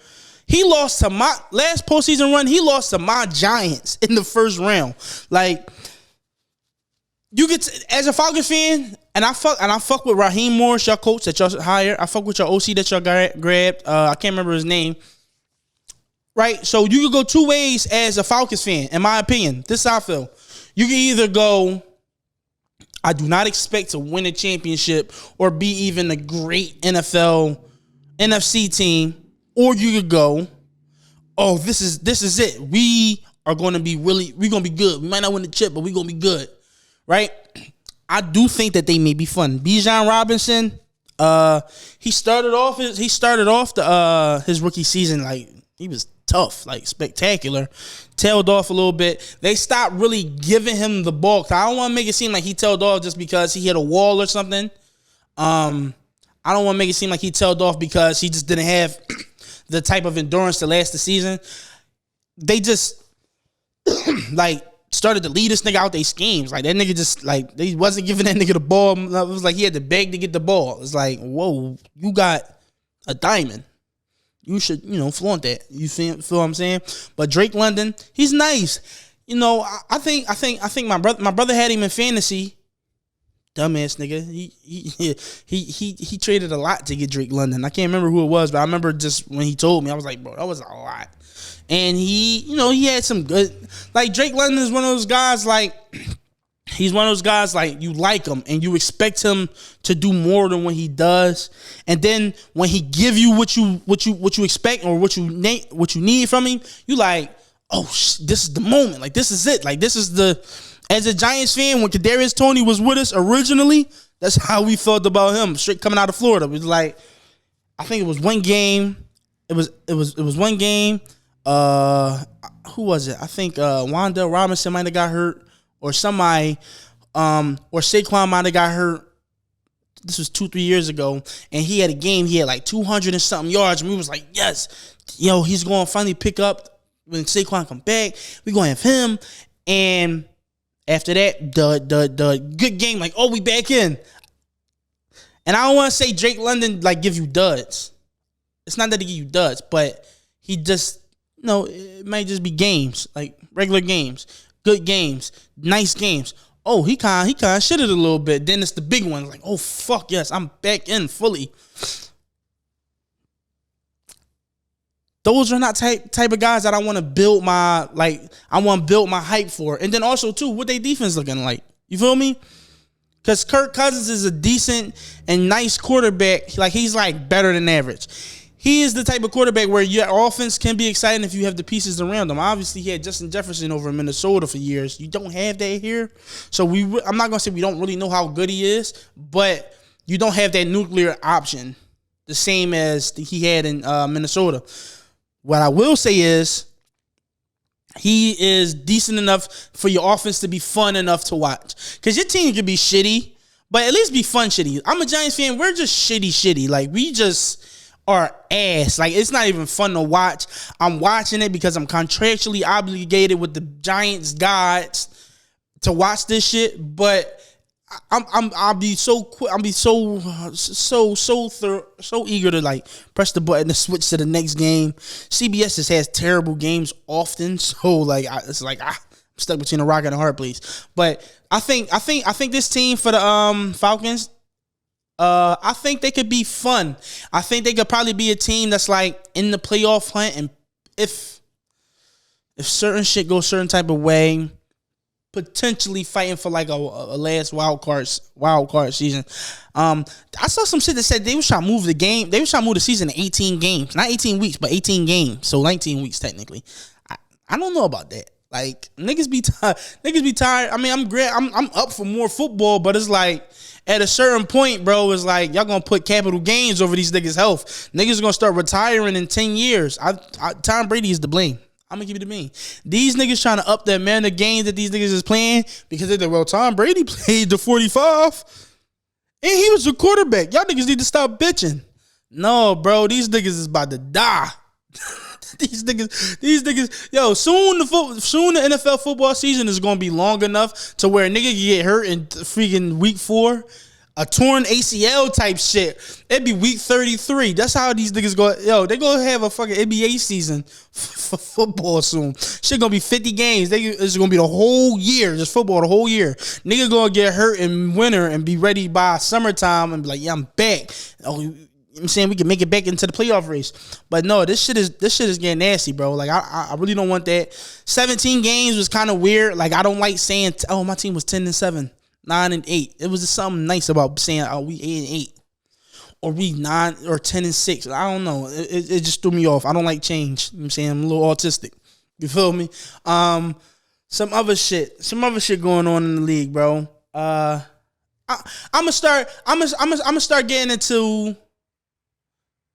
He lost to my last postseason run. He lost to my Giants in the first round. Like, you get to, as a Falcons fan, and I fuck with Raheem Morris, your coach that y'all hired. I fuck with your OC that y'all grabbed. I can't remember his name. Right, so you could go two ways as a Falcons fan, in my opinion. This is how I feel. You can either go, I do not expect to win a championship or be even a great NFC team. Or you could go, oh, this is it. We are going to be we're going to be good. We might not win the chip, but we're going to be good. Right? I do think that they may be fun. Bijan Robinson, he started off his rookie season like he was tough, like spectacular. Tailed off a little bit. They stopped really giving him the ball. I don't want to make it seem like he tailed off just because he hit a wall or something. I don't want to make it seem like he tailed off because he just didn't have the type of endurance to last the season. They just like started to lead this nigga out their schemes. Like, that nigga just, like, they wasn't giving that nigga the ball. It was like he had to beg to get the ball. It's like, whoa, you got a diamond. You should, flaunt that. You feel what I'm saying? But Drake London, he's nice. I think my brother had him in fantasy. Dumbass nigga. He traded a lot to get Drake London. I can't remember who it was, but I remember just when he told me, I was like, bro, that was a lot. And he had some good, like, Drake London is one of those guys, like, he's one of those guys, like, you like him and you expect him to do more than what he does. And then when he give you what you expect or what you need from him, you like, oh, this is the moment. Like, this is it. Like, this is the, As a Giants fan, when Kadarius Toney was with us originally, that's how we felt about him. Straight coming out of Florida, it was like, I think it was one game. It was one game. Who was it? I think Wandale Robinson might have got hurt, or somebody, or Saquon might have got hurt. This was 2-3 years ago, and he had a game. He had like 200 and something yards, and we was like, yes, yo, he's going to finally pick up when Saquon come back. We going to have him, and after that, the good game, like, oh, we back in. And I don't want to say Drake London like give you duds. It's not that he give you duds, but he just, it might just be games, like regular games, good games, nice games. Oh, he kind of shitted a little bit. Then it's the big one, like, oh fuck yes, I'm back in fully. Those are not type of guys that I want to build my hype for. And then also too, what they defense looking like? You feel me? Because Kirk Cousins is a decent and nice quarterback. Like, he's like better than average. He is the type of quarterback where your offense can be exciting if you have the pieces around him. Obviously, he had Justin Jefferson over in Minnesota for years. You don't have that here. So I'm not going to say we don't really know how good he is, but you don't have that nuclear option the same as he had in Minnesota. What I will say is he is decent enough for your offense to be fun enough to watch. Because your team can be shitty, but at least be fun shitty. I'm a Giants fan. We're just shitty. Like, we just are ass. Like, it's not even fun to watch. I'm watching it because I'm contractually obligated with the Giants gods to watch this shit. But I'll be so eager to like press the button to switch to the next game. CBS just has terrible games often, so like I'm stuck between a rock and a hard place. But I think this team for the Falcons, I think they could be fun. I think they could probably be a team that's like in the playoff hunt, and if certain shit goes certain type of way, potentially fighting for like a last wild card season. I saw some shit that said they was trying to move the game. They was trying to move the season to 18 games, not 18 weeks, but 18 games. So 19 weeks technically. I don't know about that. Like, niggas be tired. I mean, I'm great. I'm up for more football, but it's like at a certain point, bro, it's like y'all gonna put capital gains over these niggas' health. Niggas gonna start retiring in 10 years. Tom Brady is to blame. I'm gonna give you the mean. These niggas trying to up the amount of games that these niggas is playing because they're like, well, Tom Brady played the 45 and he was a quarterback. Y'all niggas need to stop bitching. No, bro, these niggas is about to die. These niggas, yo, soon the NFL football season is gonna be long enough to where a nigga can get hurt in freaking week 4. A torn ACL type shit. It'd be week 33. That's how these niggas go. Yo, they gonna have a fucking NBA season for football soon. Shit gonna be 50 games. It's gonna be the whole year, just football the whole year. Nigga gonna get hurt in winter and be ready by summertime and be like, yeah, I'm back. Oh, you know what I'm saying, we can make it back into the playoff race. But no, this shit is getting nasty, bro. Like, I really don't want that. 17 games was kind of weird. Like, I don't like saying, oh, my team was 10-7. 9-8. It was just something nice about saying, oh, we 8-8, or we 9 or 10-6. I don't know. It just threw me off. I don't like change. You know what I'm saying, I'm a little autistic. You feel me? Some other shit going on in the league, bro. I'm gonna start getting into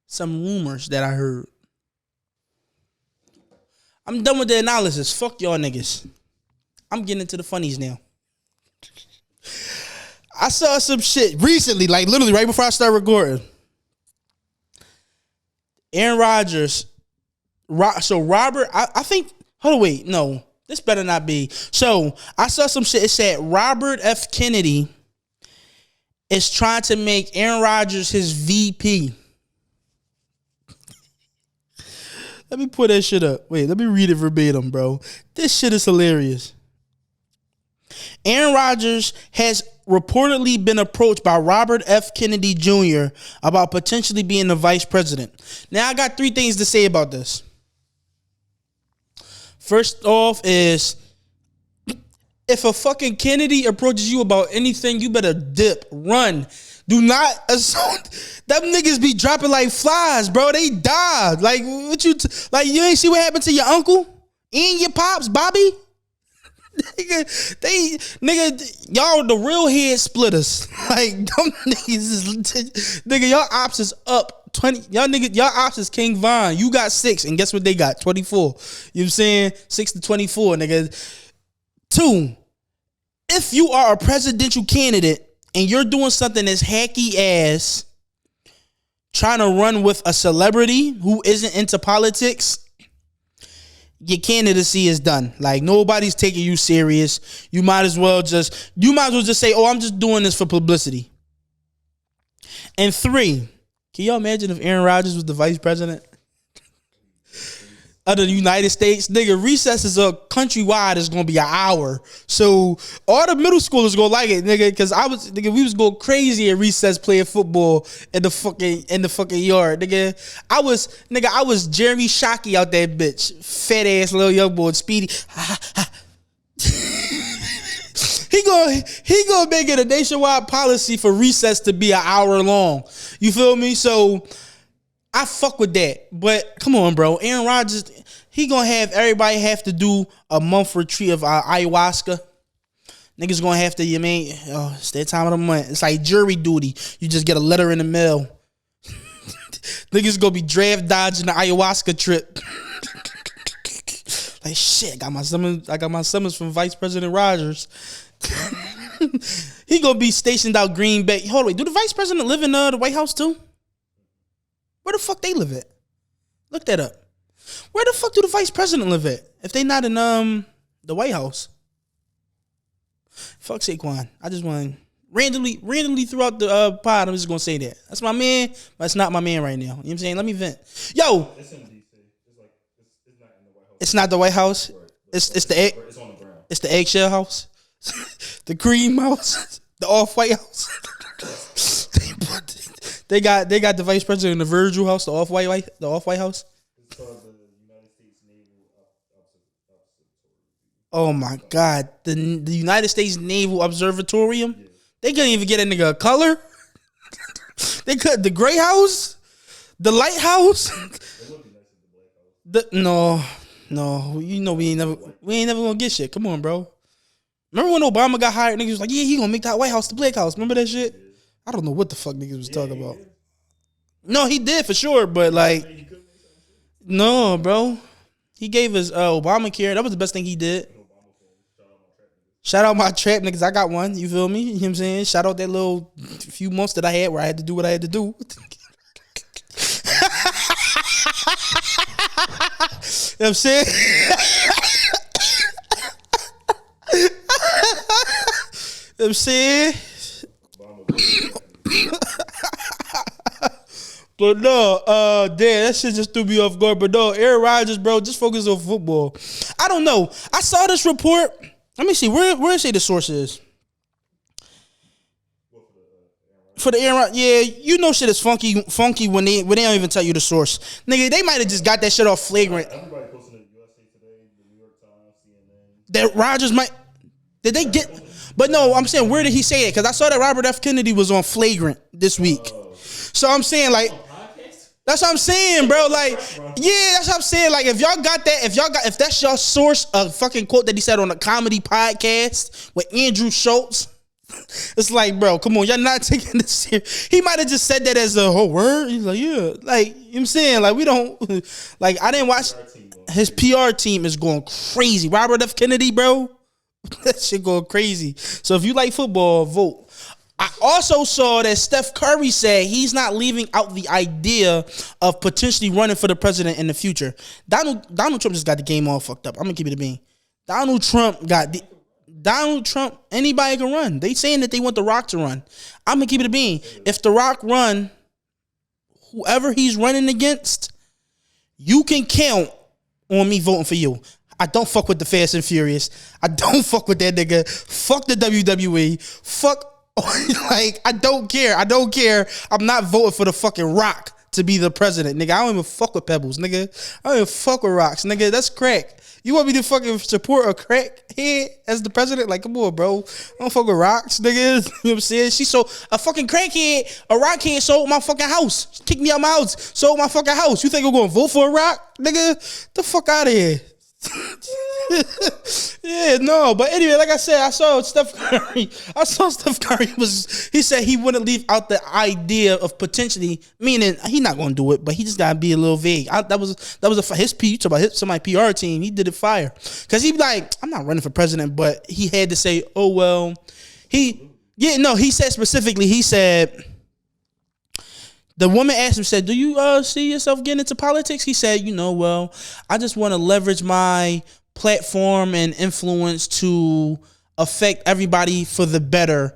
some rumors that I heard. I'm done with the analysis. Fuck y'all niggas. I'm getting into the funnies now. I saw some shit recently, like literally right before I started recording. Aaron Rodgers. So Robert, I think, hold on, wait, no, this better not be. So I saw some shit. It said Robert F. Kennedy is trying to make Aaron Rodgers his VP. Let me put that shit up. Wait, let me read it verbatim, bro. This shit is hilarious. Aaron Rodgers has reportedly been approached by Robert F. Kennedy Jr. about potentially being the vice president. Now, I got 3 things to say about this. First off is, if a fucking Kennedy approaches you about anything, you better dip, run. Do not assume. Them niggas be dropping like flies, bro. They died. Like, you ain't see what happened to your uncle and your pops, Bobby? nigga, y'all the real head splitters. Like them niggas is nigga, y'all ops is up 20. Y'all ops is King Von. You got 6, and guess what they got? 24. You know what I'm saying? 6 to 24, nigga. 2, if you are a presidential candidate and you're doing something that's hacky ass, trying to run with a celebrity who isn't into politics, your candidacy is done. Like nobody's taking you serious. You might as well just say, "Oh, I'm just doing this for publicity." And 3, can y'all imagine if Aaron Rodgers was the vice president of the United States? Nigga, recesses are countrywide is gonna be an hour. So all the middle schoolers gonna like it, nigga, because we was going crazy at recess playing football in the fucking yard, nigga. I was Jeremy Shockey out that bitch. Fat ass little young boy, Speedy. He gonna make it a nationwide policy for recess to be an hour long. You feel me? So I fuck with that. But come on, bro. Aaron Rodgers, he gonna have everybody have to do a month retreat of ayahuasca. Niggas gonna have to, it's that time of the month. It's like jury duty. You just get a letter in the mail. Niggas gonna be draft dodging the ayahuasca trip. Like shit, I got my summons from Vice President Rogers. He gonna be stationed out Green Bay. Hold on, wait, do the Vice President live in the White House too? Where the fuck they live at? Look that up. Where the fuck do the vice president live at? If they not in the White House. Fuck Saquon. I just want randomly throughout the pod, I'm just gonna say that. That's my man, but it's not my man right now. You know what I'm saying? Let me vent. Yo! It's in DC. It's like it's not in the White House. It's not the White House. Right. It's on the ground. It's the eggshell house. The cream house. The off-white house. They got the vice president in the Virgil house, the off-white house. It's called the United States Naval Observatory. Oh my God, the United States Naval Observatorium. Yeah. They couldn't even get a nigga a color. They could the gray house, the lighthouse. It would be nice if the black house. No, you know we ain't never gonna get shit. Come on, bro. Remember when Obama got hired? Niggas was like, yeah, he gonna make that White House the black house. Remember that shit? Yeah. I don't know what the fuck niggas was talking about. No, he did for sure, but like, no, bro. He gave us Obamacare. That was the best thing he did. Shout out my trap niggas. I got one. You feel me? You know what I'm saying? Shout out that little few months that I had where I had to do what I had to do. You know what I'm saying? You know what I'm saying? But no, damn, that shit just threw me off guard. But no, Aaron Rodgers, bro, just focus on football. I don't know. I saw this report. Let me see. Where it say the source is? For the Aaron, yeah, you know shit is funky when they don't even tell you the source. Nigga, they might have just got that shit off flagrant. Everybody posting it. USA Today, the New York Times, CNN. That Rodgers might. Did they get? But no, I'm saying, where did he say it? Because I saw that Robert F. Kennedy was on flagrant this week. So I'm saying, like, that's what I'm saying, bro. Like, yeah, that's what I'm saying. Like, if y'all got that, if that's your source, a fucking quote that he said on a comedy podcast with Andrew Schultz, it's like, bro, come on, y'all not taking this serious. He might have just said that as a whole word. He's like, yeah, like, you know what I'm saying? Like, we don't, like, I didn't watch. His PR team is going crazy. Robert F. Kennedy, bro, that shit going crazy. So if you like football, vote. I also saw that Steph Curry said he's not leaving out the idea of potentially running for the president in the future. Donald Trump just got the game all fucked up. I'm gonna keep it a bean. Donald Trump, anybody can run. They saying that they want The Rock to run. I'm gonna keep it a bean. If The Rock run, whoever he's running against, you can count on me voting for you. I don't fuck with the Fast and Furious. I don't fuck with that nigga. Fuck the WWE. Fuck. Like, I don't care. I'm not voting for the fucking Rock to be the president, nigga. I don't even fuck with Pebbles, nigga. I don't even fuck with rocks, nigga. That's crack. You want me to fucking support a crackhead as the president? Like, come on, bro. I don't fuck with rocks, nigga. You know what I'm saying? A fucking crackhead, a rockhead sold my fucking house. Kicked me out my house. Sold my fucking house. You think I'm gonna vote for a rock, nigga? The fuck out of here. Yeah, no, but anyway, like I said, I saw Steph Curry he said he wouldn't leave out the idea of potentially, meaning he not gonna do it, but he just gotta be a little vague. That was his P. You talk about somebody PR team, he did it fire, because he be like, I'm not running for president, but he had to say, oh well, he said specifically, he said. The woman asked him, said, do you see yourself getting into politics? He said, well, I just want to leverage my platform and influence to affect everybody for the better.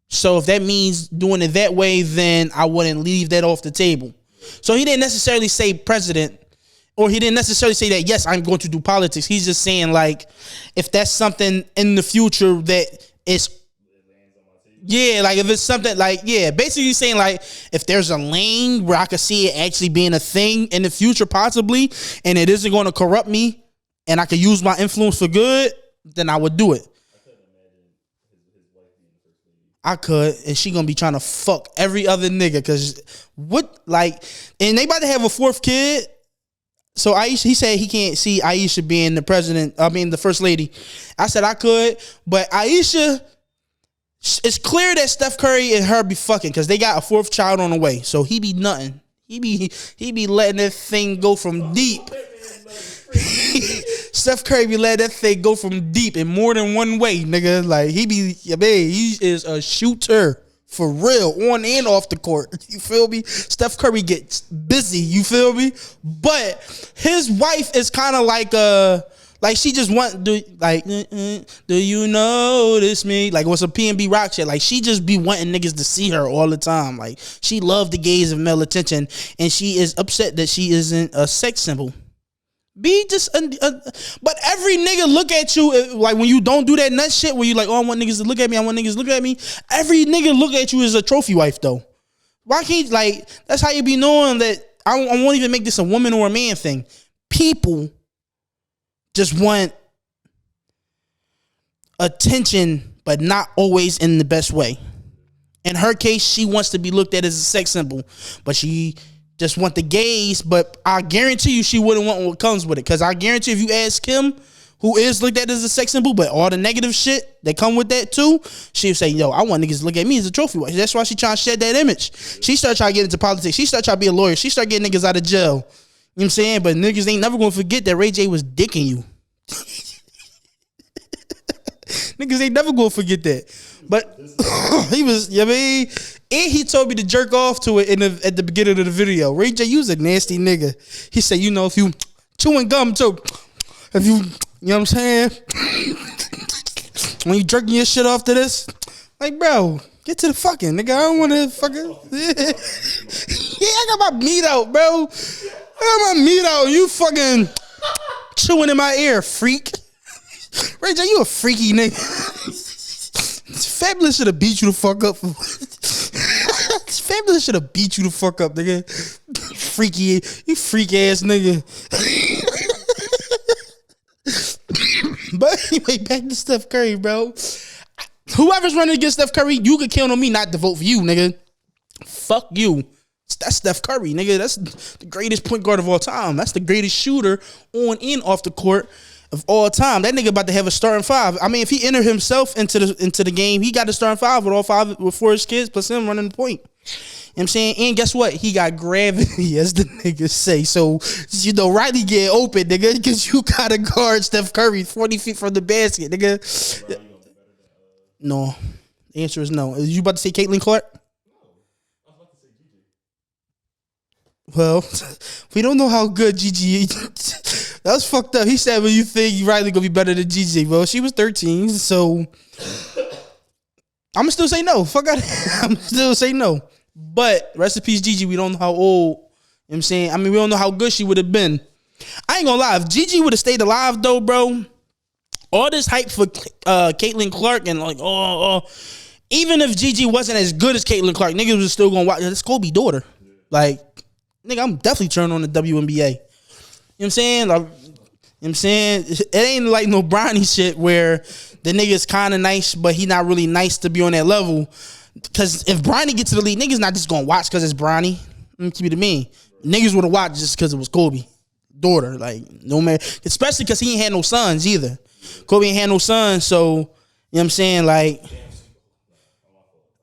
So if that means doing it that way, then I wouldn't leave that off the table. So he didn't necessarily say president, or he didn't necessarily say that, yes, I'm going to do politics. He's just saying, like, if that's something in the future that is, yeah, like if it's something like, yeah, basically saying like if there's a lane where I could see it actually being a thing in the future possibly, and it isn't going to corrupt me and I could use my influence for good, then I would do it. I could, and she gonna be trying to fuck every other nigga, cause what, like, and they about to have a fourth kid. So Aisha, he said he can't see Aisha being the first lady. I said I could, but Aisha, it's clear that Steph Curry and her be fucking, because they got a fourth child on the way. So he be nutting. He be letting that thing go from deep. Steph Curry be letting that thing go from deep in more than one way, nigga. Like he is a shooter for real, on and off the court. You feel me? Steph Curry gets busy. You feel me? But his wife is kind of like she just do you notice me? Like what's a PNB Rock shit? Like she just be wanting niggas to see her all the time. Like she love the gaze of male attention, and she is upset that she isn't a sex symbol. But every nigga look at you like when you don't do that nut shit where you like, oh, I want niggas to look at me. I want niggas to look at me. Every nigga look at you as a trophy wife though. Why can't, like, that's how you be knowing that I won't even make this a woman or a man thing. People just want attention, but not always in the best way. In her case, she wants to be looked at as a sex symbol, but she just want the gaze. But I guarantee you she wouldn't want what comes with it, because I guarantee if you ask Kim, who is looked at as a sex symbol, but all the negative shit that come with that too, she'll say, yo, I want niggas to look at me as a trophy wife. That's why she trying to shed that image. She start trying to get into politics. She start trying to be a lawyer. She start getting niggas out of jail. You know what I'm saying? But niggas ain't never gonna forget that Ray J was dicking you. Niggas ain't never gonna forget that. But he was, you know what I mean? And he told me to jerk off to it at the beginning of the video. Ray J, you was a nasty nigga. He said, you know, if you chewing gum too, if you know what I'm saying? When you jerking your shit off to this, like, bro, get to the fucking, nigga. I don't want to fucking. Yeah, I got my meat out, bro. I got my meat out. You fucking chewing in my ear, freak. Ray J, you a freaky nigga. Fabulous should have beat you the fuck up. Fabulous should have beat you the fuck up, nigga. Freaky, you freak ass nigga. But anyway, back to Steph Curry, bro. Whoever's running against Steph Curry, you can count on me not to vote for you, nigga. Fuck you. That's Steph Curry, nigga. That's the greatest point guard of all time. That's the greatest shooter on and off the court of all time. That nigga about to have a starting five. I mean, if he entered himself into the game, he got the starting five with four of his kids plus him running the point. You know what I'm saying? And guess what? He got gravity, as the niggas say. So, you know, Riley get open, nigga, because you got to guard Steph Curry 40 feet from the basket, nigga. No. The answer is no. You about to say Caitlin Clark? Well, we don't know how good Gigi is. That was fucked up. He said, well, you think Riley gonna be better than Gigi? Well, she was 13, so I'ma still say no. Fuck out. I'ma still say no. But rest in peace, Gigi. We don't know how old. You know what I'm saying? I mean, we don't know how good she would have been. I ain't gonna lie. If Gigi would have stayed alive, though, bro, all this hype for Caitlin Clark and like, even if Gigi wasn't as good as Caitlin Clark, niggas was still gonna watch. That's Kobe's daughter. Like, nigga, I'm definitely turning on the WNBA. You know what I'm saying? Like, you know what I'm saying? It ain't like no Bronny shit where the nigga's kind of nice, but he not really nice to be on that level. Because if Bronny get to the league, niggas not just gonna watch because it's Bronny. Keep it to me. Niggas would have watched just because it was Kobe. daughter. Like, no man, especially because he ain't had no sons either. Kobe ain't had no sons, so, you know what I'm saying? Like,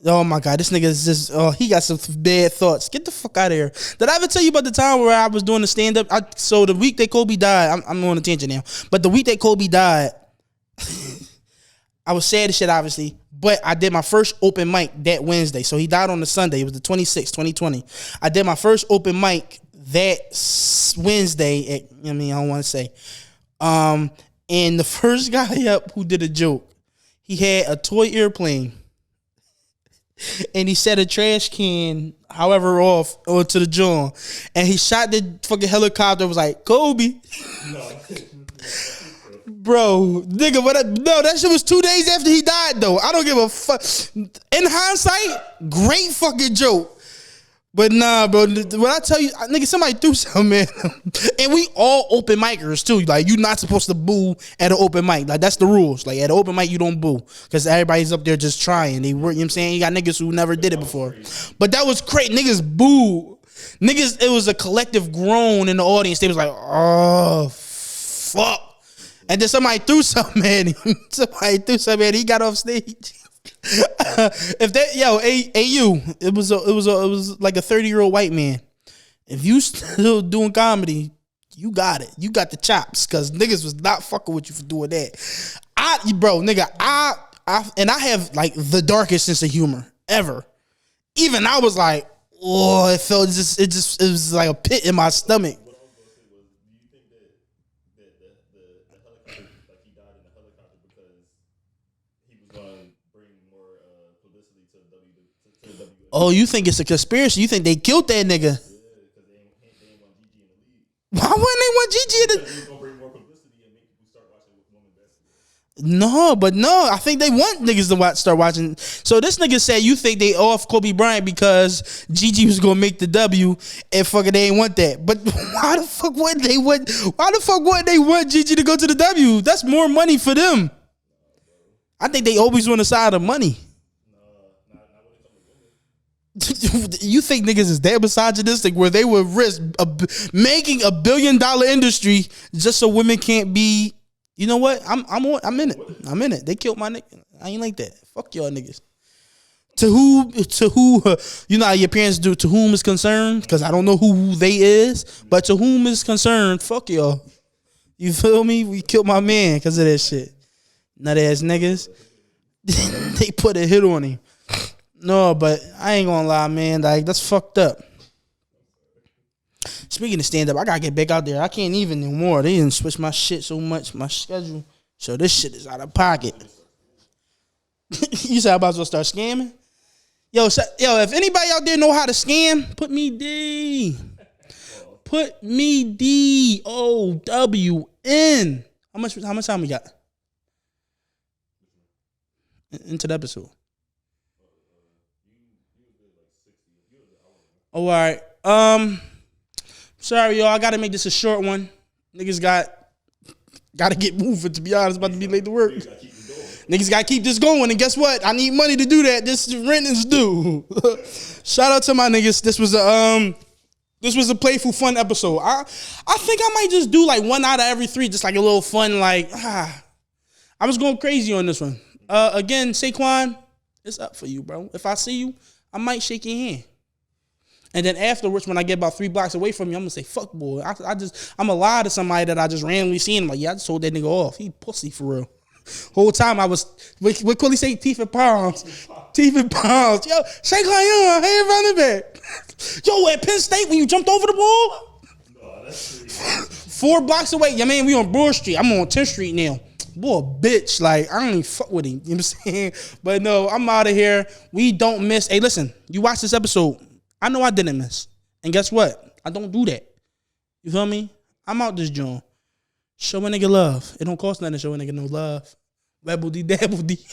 oh my God, this nigga is just, he got some bad thoughts. Get the fuck out of here. Did I ever tell you about the time where I was doing the stand-up? So the week that Kobe died, I'm on a tangent now, but the week that Kobe died, I was sad as shit, obviously, but I did my first open mic that Wednesday. So he died on the Sunday. It was the 26th, 2020. I did my first open mic that Wednesday at, I don't want to say. And the first guy up who did a joke, he had a toy airplane. And he set a trash can, however, off onto the jaw. And he shot the fucking helicopter. Was like, Kobe. No. Bro, nigga, no, that shit was 2 days after he died, though. I don't give a fuck. In hindsight, great fucking joke. But nah, bro, when I tell you, nigga, somebody threw something, man. And we all open micers, too. Like, you're not supposed to boo at an open mic. Like, that's the rules. Like, at an open mic, you don't boo. Because everybody's up there just trying. They work, you know what I'm saying? You got niggas who never did it before. But that was great. Niggas boo. Niggas, it was a collective groan in the audience. They was like, oh, fuck. And then somebody threw something at him. He got off stage. If that, AU, it was like a 30-year-old white man. If you still doing comedy, you got it. You got the chops, because niggas was not fucking with you for doing that. I have like the darkest sense of humor ever. Even I was like, oh, it was like a pit in my stomach. Oh, you think it's a conspiracy? You think they killed that nigga? Why wouldn't they want Gigi in the... No, I think they want niggas to start watching. So this nigga said you think they off Kobe Bryant because Gigi was gonna make the W and fucking they ain't want that. But why the fuck wouldn't they want Gigi to go to the W? That's more money for them. I think they always on the side of money. You think niggas is that misogynistic where they would risk making $1 billion industry just so women can't be? You know what? I'm in it. They killed my nigga. I ain't like that. Fuck y'all niggas. To who? You know how your parents do. To whom is concerned? Because I don't know who they is, but to whom is concerned? Fuck y'all. You feel me? We killed my man because of that shit. Nut ass niggas. They put a hit on him. No, but I ain't gonna lie, man. Like, that's fucked up. Speaking of stand up, I gotta get back out there. I can't even anymore. They didn't switch my shit so much, my schedule. So this shit is out of pocket. You said I'm about to start scamming? Yo, if anybody out there know how to scam, put me D. Put me DOWN. How much time we got? Into the episode. Oh, all right. Sorry, y'all. I gotta make this a short one. Niggas gotta get moving. To be honest, about to be late to work. Niggas gotta keep this going. And guess what? I need money to do that. This rent is due. Shout out to my niggas. This was a playful, fun episode. I think I might just do like one out of every three, just like a little fun. Like, I was going crazy on this one. Again, Saquon, it's up for you, bro. If I see you, I might shake your hand. And then afterwards, when I get about 3 blocks away from you, I'm gonna say, "Fuck, boy." I'm gonna lie to somebody that I just randomly seen. I'm like, yeah, I just told that nigga off. He pussy for real. Whole time I was, what Quilly say? Teeth and palms. Yo, Saquon Young, hey, running back. Yo, at Penn State when you jumped over the ball. No, that's 4 blocks away. Yeah, man, we on Broad Street. I'm on 10th Street now. Boy, bitch, like, I don't even fuck with him. You know what I'm saying? But no, I'm out of here. We don't miss. Hey, listen, you watch this episode. I know I didn't miss. And guess what? I don't do that. You feel me? I'm out this joint. Show a nigga love. It don't cost nothing to show a nigga no love. Webble-dee, dabble-dee.